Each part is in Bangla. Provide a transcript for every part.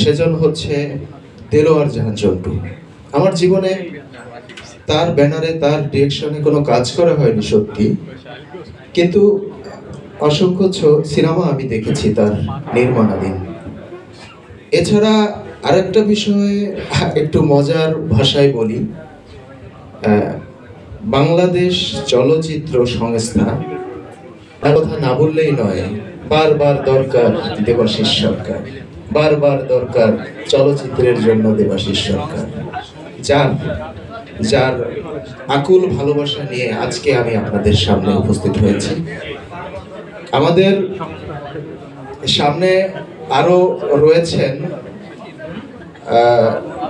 সেজন হচ্ছে দেলোয়ার জাহান জন্টু। আমার জীবনে তার ব্যানারে তার ডিরেকশনে কোনো কাজ করা হয়নি সত্যি, কিন্তু অসংখ্য সিনেমা আমি দেখেছি তার নির্মাণাধীন। এছাড়া আরেকটা বিষয়ে একটু মজার ভাষায় বলি, বাংলাদেশ চলচ্চিত্র সংস্থা তার কথা না বললেই নয়, বারবার দরকার দেবাশিস সরকার, বারবার দরকার চলচ্চিত্রের জন্য দেবাশিস সরকার, যার আকুল ভালোবাসা নিয়ে আজকে আমি আপনাদের সামনে উপস্থিত হয়েছি। আমাদের সামনে আরো রয়েছেন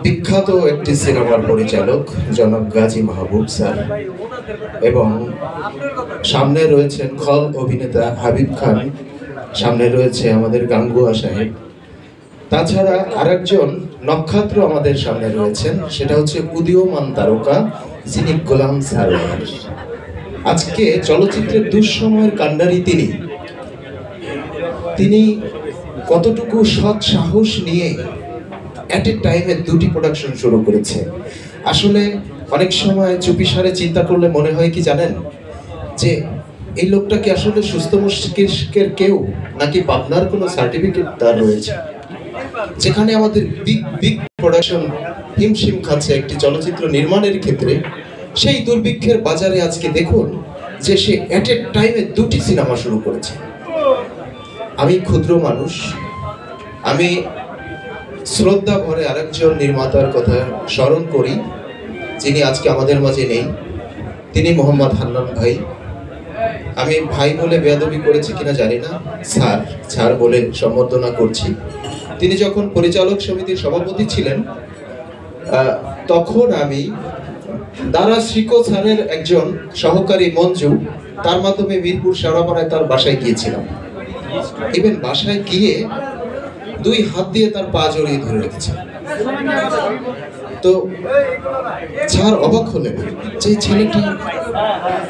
বিখ্যাত একটি সিনেমার পরিচালক জনাব গাজী মাহবুব স্যার, এবং সামনে রয়েছেন খল অভিনেতা হাবিব খান, সামনে রয়েছে আমাদের গাঙ্গুয়া সাহেব। তাছাড়া আরেকজন নক্ষত্র আমাদের সামনে রয়েছেন, সেটা হচ্ছে উদীয়মান তারকা যিনি গোলাম সারোয়ার। আজকে চলচ্চিত্রের দুঃসময়ের কান্ডারি তিনি কতটুকু সৎ সাহস নিয়ে অ্যাট এ টাইমে দুটি প্রোডাকশন শুরু করেছে। আসলে অনেক সময় চুপিসারে চিন্তা করলে মনে হয় কি জানেন, যে এই লোকটা কি আসলে সুস্থ মস্তিষ্কের কেউ, নাকি পাবনার কোনো সার্টিফিকেট তার রয়েছে। যেখানে আমাদের বিগ প্রোডাকশন হিমশিম খাচ্ছে একটি চলচ্চিত্র নির্মাণের ক্ষেত্রে, সেই দুর্ভিক্ষের বাজারে আজকে দেখুন যে সে অ্যাট এ টাইমে দুটি সিনেমা শুরু করেছে। আমি ক্ষুদ্র মানুষ, আমি শ্রদ্ধা ভরে আরেকজন নির্মাতার কথা স্মরণ করি, যিনি আজকে আমাদের মাঝে নেই। তিনি মোহাম্মদ হান্নান ভাই। আমি ভাই বলে বেয়াদবি করেছি কিনা জানি না, স্যার বলে সম্বোধনা করছি। তিনি যখন পরিচালক সমিতির সভাপতি ছিলেন, তখন আমি দারা শ্রীকো স্যারের একজন সহকারী মঞ্জু, তার মাধ্যমে মিরপুর শেওড়াপাড়ায় তার বাসায় গিয়েছিলাম। ইভেন বাসায় গিয়ে দুই হাত দিয়ে তার পা জড়িয়ে ধরে রেখেছে। তো স্যার অবাক হলেন যে ছেলেটি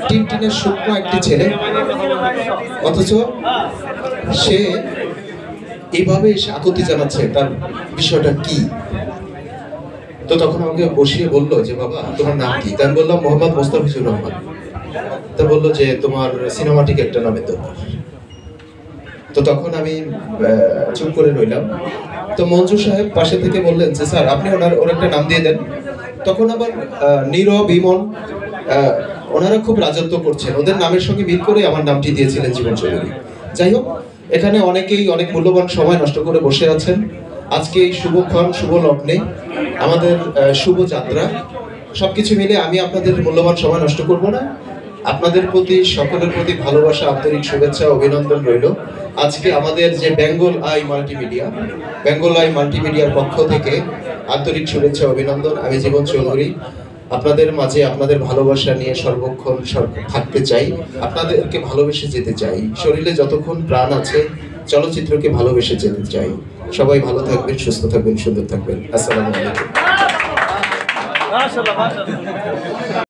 টিনটিনের শুকনো একটি ছেলে, অথচ সে এইভাবে এসে আকুতি জানাচ্ছে, তার বিষয়টা কি। তো তখন আমাকে বসিয়ে বললো যে বাবা তোমার নাম কি? আমি বললাম মোহাম্মদ মোস্তাফিজুর রহমান। তা বললো যে তোমার সিনেমাটিক একটা নামের দরকার। তো তখন আমি চুপ করে রইলাম। তো মঞ্জু সাহেব পাশে থেকে বললেন যে স্যার আপনি ওর একটা নাম দিয়ে দেন। তখন আবার নীরব, ইমন ওনারা খুব রাজত্ব করছেন, ওদের নামের সঙ্গে মিল করে আমার নামটি দিয়েছিলেন জীবন চৌধুরী। যাই হোক, এখানে অনেকেই অনেক মূল্যবান সময় নষ্ট করে বসে আছেন। আজকে এই শুভক্ষণ, শুভ লগ্নে আমাদের শুভ যাত্রা, সবকিছু মিলে আমি আপনাদের মূল্যবান সময় নষ্ট করব না। আপনাদের প্রতি, সকলের প্রতি ভালোবাসা, আন্তরিক শুভেচ্ছা, অভিনন্দন রইল। আজকে আমাদের যে বেঙ্গল আই মাল্টিমিডিয়ার পক্ষ থেকে আন্তরিক শুভেচ্ছা, অভিনন্দন। আমি জীবন চৌধুরী আপনাদের মাঝে আপনাদের ভালোবাসা নিয়ে সর্বক্ষণ থাকতে চাই, আপনাদেরকে ভালোবেসে যেতে চাই। শরীরে যতক্ষণ প্রাণ আছে চলচ্চিত্রকে ভালোবেসে যেতে চাই। সবাই ভালো থাকবেন, সুস্থ থাকবেন, সুন্দর থাকবেন। আসসালামু আলাইকুম।